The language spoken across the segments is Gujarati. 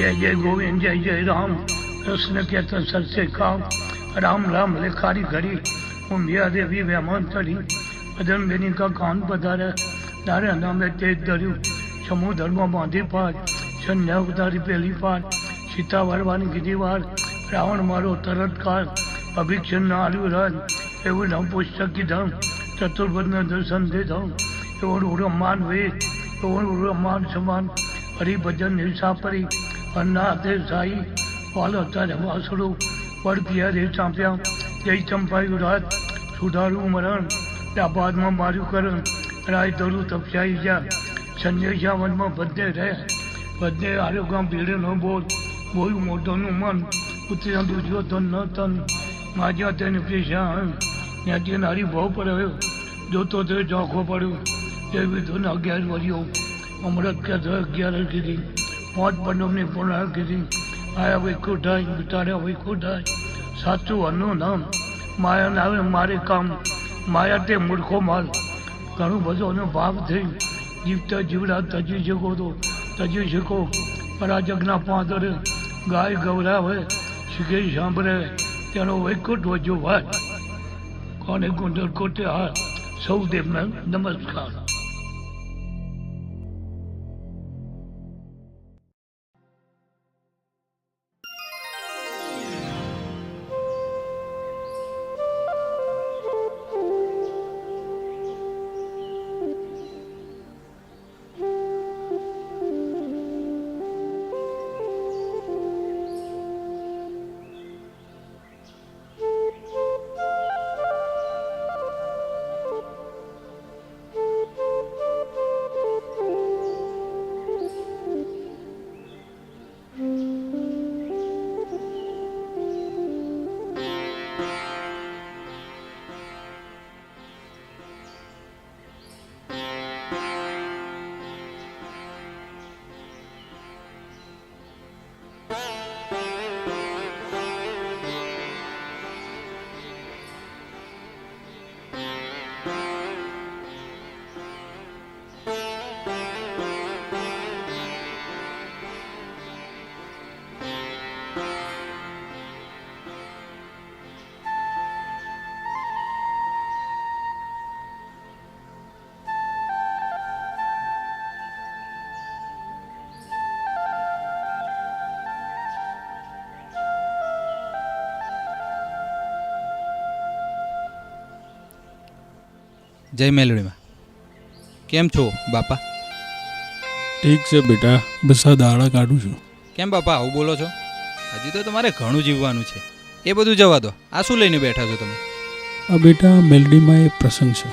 जय जय गोविंद जय जय राम, कृष्ण के सर से काम, राम राम लेखारी घड़ी, उमिया देवी व्यामन चढ़ी, बदन बेनी का कान पधारे, तारे नामे तेज धर्यु, समूह धर्म बांधी पार, संध्या उतारी पहली पार, सीता वरवानी कीधी વાર, રાવણ મારો તરતકાર, અભિક્ષણ ના આલ્યું રાજ, એવું નવ પુસ્તક કીધમ, ચતુર્ભુજના દર્શન દીધમ, એવો બ્રહ્માંડ વેદ, એવો બ્રહ્માંડ સમાન, હરિભજન નિશાપરી, અન્ના હાથે સાઈ, વાલો તારે વાસડું, વડ પિયા રે ચાંપ્યા, જય ચંપાયું રાજ, સુધારું મરણ, ત્યાબાદમાં માર્યું કરણ, રાય ધરું તપસ્યાઈ જા, સંજય વનમાં બધે રહે, બધે આરોગ્ય ભીડ નો બોલ, બોયું મોઢોનું મન, ઉતર્યા દુર્યોધન ન તન, માજ્યા તેને પેશા ત્યાંથી નારી ભાવ પડ્યો, જોતો તે ચોખ્ખો પડ્યો, તે વિધુને 11 વર્યો, અમૃત કે 11 કીધી, 5 પંડવની પૂર્ણ કીધી, આયા વૈકુંઠાય વિતાર્યા વૈકુંઠાય, સાચું અન્નું નામ, માયા નાવે મારે કામ, માયા તે મૂર્ખો માલ, ઘણું બધું ભાવ થઈ, જીવતા જીવડા તજી શકો તો તજી શકો, પરાજગના પાંદરે ગાય ગવરાવે, શીખે સાંભળે, તેનો વૈકુંઠ વજો વાત, કોને ગુંદર કોટે હાર, સૌ દેવને નમસ્કાર. જય મેલડીમાં. કેમ છો બાપા? ઠીક છે બેટા, બસ આ દાડા કાઢું છું. કેમ બાપા આવું બોલો છો? હજી તો તમારે ઘણું જીવવાનું છે. એ બધું જવા દો, આ શું લઈને બેઠા છો તમે? આ બેટા મેલડીમાં એક પ્રસંગ છે.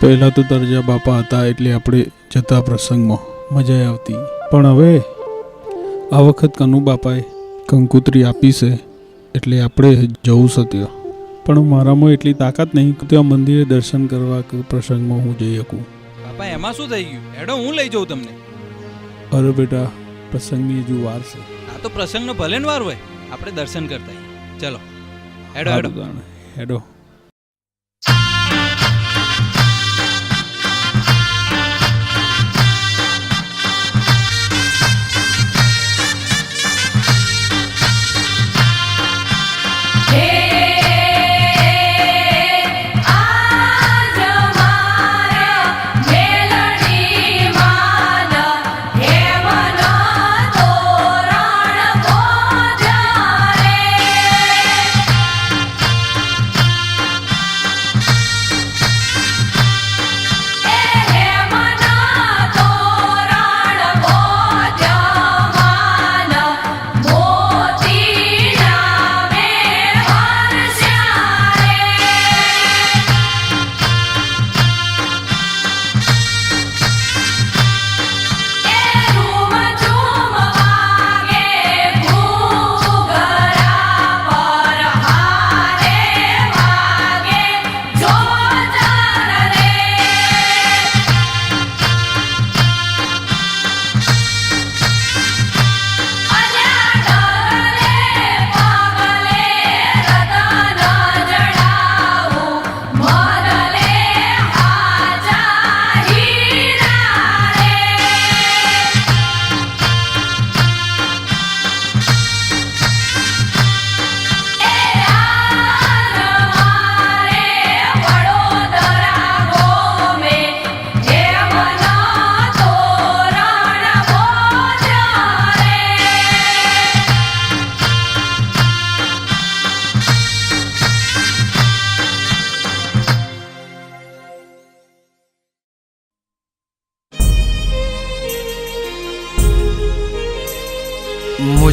પહેલાં તો તરજા બાપા હતા એટલે આપણે જતા પ્રસંગમાં મજા આવતી, પણ હવે આ વખત કનુ બાપાએ કંકુતરી આપી છે એટલે આપણે જવું છે ત્યાં. પણ મારામાં એટલી તાકાત નહીં કે ત્યાં મંદિરે દર્શન કરવા કે પ્રસંગમાં હું જઈ શકું. બાપા એમાં શું થઈ ગયું? હેડો હું લઈ જાઉં તમને. અરે બેટા, પ્રસંગની હજુ વાર છે. આ તો પ્રસંગનો ભલે વાર હોય, આપણે દર્શન કરતા આવીએ. ચલો હેડો હેડો હેડો.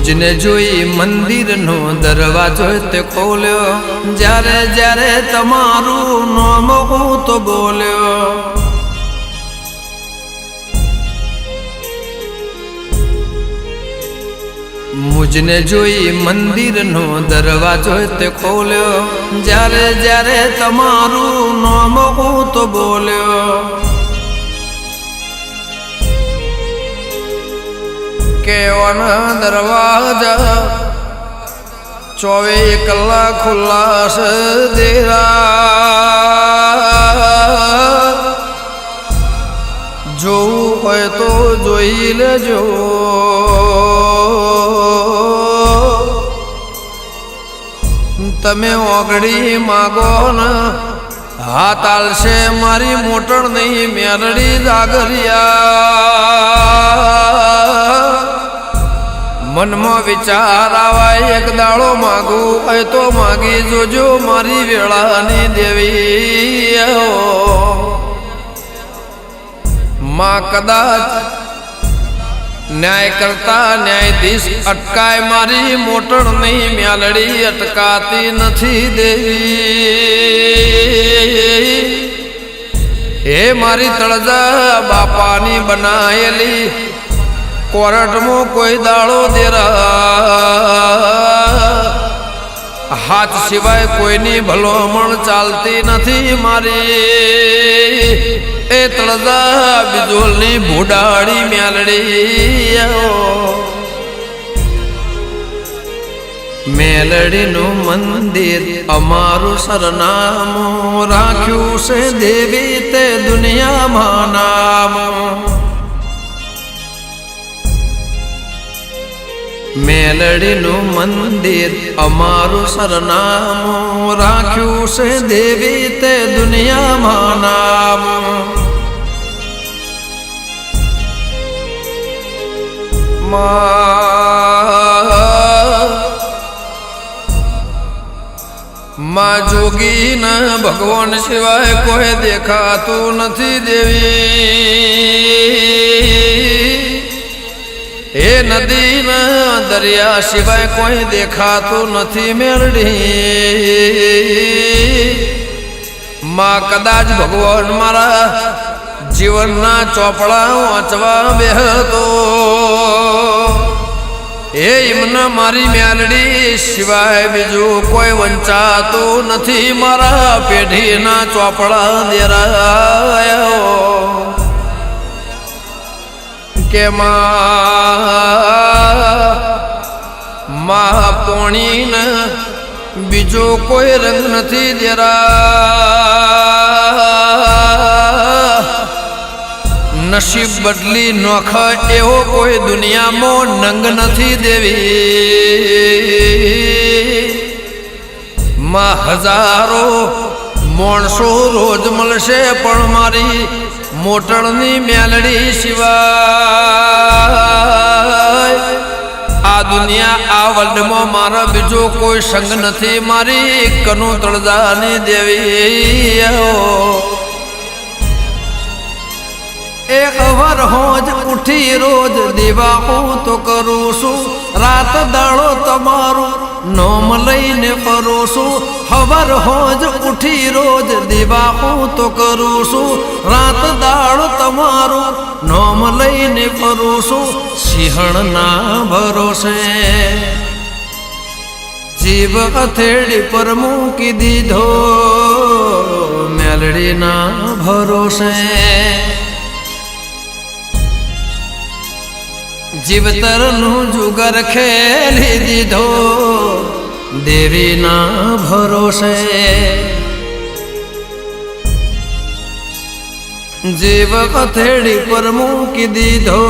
મુજને જોઈ મંદિરનો દરવાજો તે ખોલ્યો, જ્યારે જ્યારે તમારું નામ હું તો બોલ્યો. મુજને જોઈ મંદિરનો દરવાજો તે ખોલ્યો, જ્યારે જ્યારે તમારું નામ હું તો બોલ્યો. કેવાના દરવાજા 24 કલાક ખુલ્લા છે દેરા. જોવું હોય તો જોઈ લેજો. તમે ઓગળી માગો ને હાથ આલશે મારી મોટણ નહીં મેરડી જાગરિયા. મનમાં વિચાર આવાય એક દાડો માગું હોય તો માગી જોજો મારી વેળાની દેવી. માં કદાચ ન્યાય કરતા ન્યાયાધીશ અટકાય મારી મોટણ નહીં મ્યાલડી અટકાતી નથી દેવી. હે મારી તળજા બાપાની બનાયેલી કોરટમાં કોઈ દાડો દેરા. હાથ સિવાય કોઈની ભલોમણ ચાલતી નથી મારી. એ તળજા બિજોલની ભૂડાડી મ્યાલડી. મેલડીનું મંદિર અમારું સરનામું રાખ્યું છે દેવી તે દુનિયામાં નામ. મેલડીનું મંદિર અમારું સરનામું રાખ્યું છે દેવી તે દુનિયામાં નામ. માં જોગી ના ભગવાન સિવાય કોઈ દેખાતું નથી દેવી. એ નદી ના દરિયા સિવાય કોઈ દેખાતું નથી મેરડી. માં કદાચ ભગવાન મારા જીવનના ચોપડા વાંચવા બેહતો એ એમના મારી મેલડી સિવાય બીજું કોઈ વંચાતું નથી. મારા પેઢીના ચોપડા દેરાયો કે માં પોણીને બીજો કોઈ રંગ નથી દેરા. નસીબ બદલી નોખ એવો કોઈ દુનિયામાં નંગ નથી દેવી. માં હજારો માણસો રોજ મળશે પણ મારી મોટણની મેલડી સિવાય આ દુનિયા આ વર્લ્ડમાં મારા બીજો કોઈ સંગ નથી. મારી કનુ તળજાની દેવી. એક વાર હોજ ઉઠી રોજ દીવા હું તો કરું છું. રાત દાડો તમારું નોમ લઈને ફરું છું. હવાર હોજ ઉઠી રોજ દીવા હું તો કરું છું. રાત દાડો તમારું નોમ લઈને ફરું છું. સિંહણના ભરોસે જીવ હથેળી પર મૂકી દીધો મેલડીના ભરોસે. જીવતરનું જુગર ખેલી દીધો દેવીના ભરોસે. જીવ હથેળી પર મૂકી દીધો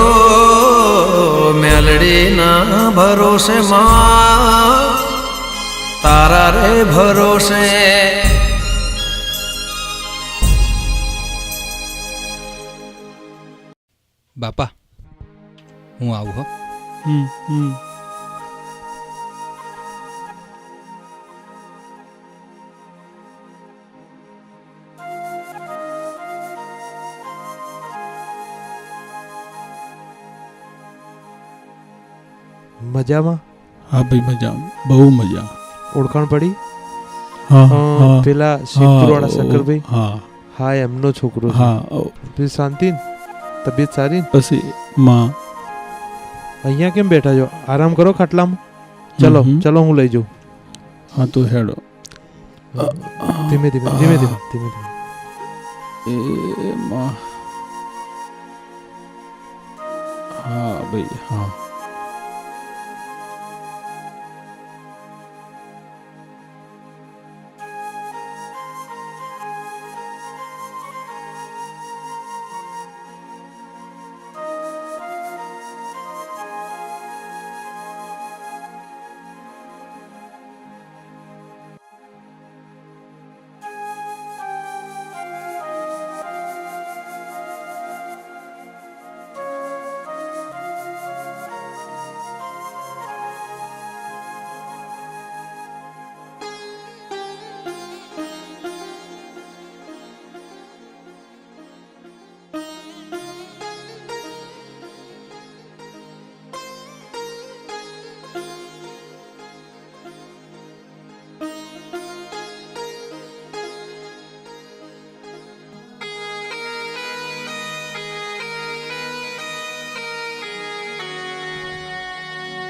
મેલડીના ભરોસે. માં તારા રે ભરોસે. બાપા હું આવું હો. મજામાં? હા ભાઈ મજા, બહુ મજા. ઓળખાણ પડી? હા હા પેલા શિવપુરવાળા શંકરભાઈ? હા હા, એમનો છોકરો છે. હા. પછી શાંતિ? તબિયત સારી? પછી માં અહીંયા કેમ બેઠા છો? આરામ કરો ખાટલામાં. ચલો ચલો, હું લઈ જાઉં. હા તો હેડો. ધીમે ધીમે ધીમે ધીમે ધીમે ધીમે. એ માં. હા ભાઈ હા.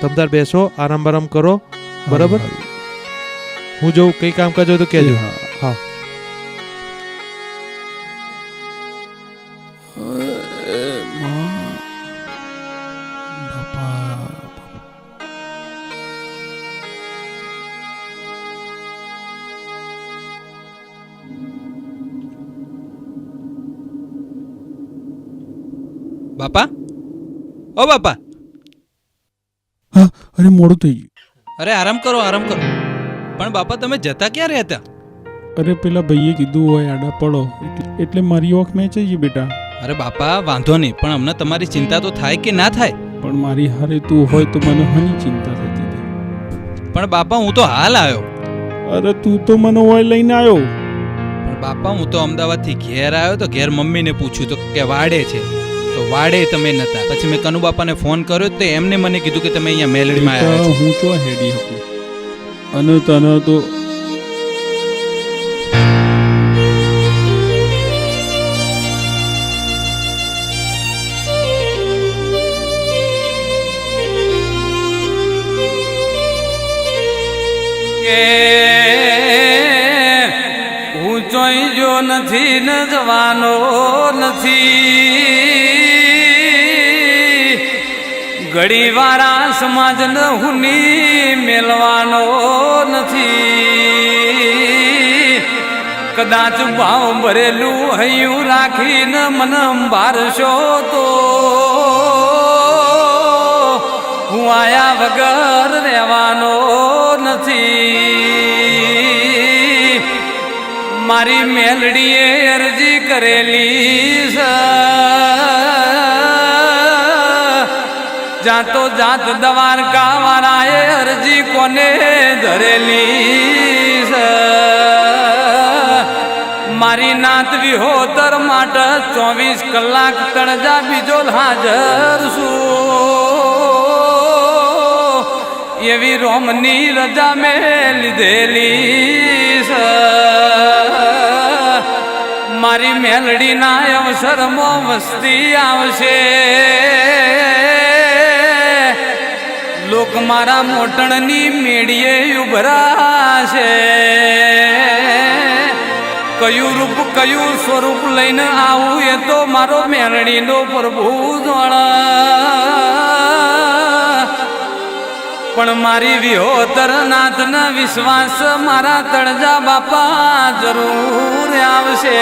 તમતાર બેસો, આરામ બારામ કરો. બરાબર? હું જઉં, કઈ કામકાજ હોય તો કહેજો. હા. બાપા, ઓ બાપા. હા અરે મોડું થઈ ગયું. અરે આરામ કરો, આરામ કરો. પણ બાપા તમે જતા ક્યાં રહેતા? અરે પેલા ભાઈએ કીધું હોય આડા પડો એટલે મારી ઓખ મેચાઈ ગઈ બેટા. અરે બાપા વાંધો નહીં, પણ અમને તમારી ચિંતા તો થાય કે ના થાય? પણ મારી હારે તું હોય તો મને હની ચિંતા થતી હતી. પણ બાપા હું તો હાલ આવ્યો. અરે તું તો મને ઓય લઈને આવ્યો. પણ બાપા હું તો અમદાવાદથી ઘેર આવ્યો તો ઘેર મમ્મીને પૂછ્યું તો કે વાડે છે, તો વાડે તમે નતા. પછી મેં કનુ બાપાને ફોન કર્યો તો એમને મને કીધું કે તમે અહીંયા મેલડીમાં આવ્યા છો. હું તો હેડી શકું અને તને તો હું જોઈ જો નથી ન જવાનો નથી, ઘડી વાળા સમાજ ન હુની મેલવાનો નથી. કદાચ ભાવ ભરેલું હૈયું રાખીને મને બારશો તો હું આયા વગર રહેવાનો નથી. મારી મેલડીએ અરજી કરેલી છે, જાતો જાત દ્વારકા વાળાએ અરજી કોને ધરેલી છે. મારી નાત વિહોતર માટે 24 કલાક તણજા બીજો હાજર છું, એવી રોમની રજા મેં લીધેલી છે. મારી મેલડીના અવસરમાં વસ્તી આવશે, લોક મારા મોટણની મેળીએ ઉભરાશે. કયું રૂપ કયું સ્વરૂપ લઈને આવું એ તો મારો મેલડીનો પ્રભુ જાણે. પણ મારી વિહોતર નાથના વિશ્વાસ મારા તળજા બાપા જરૂર આવશે.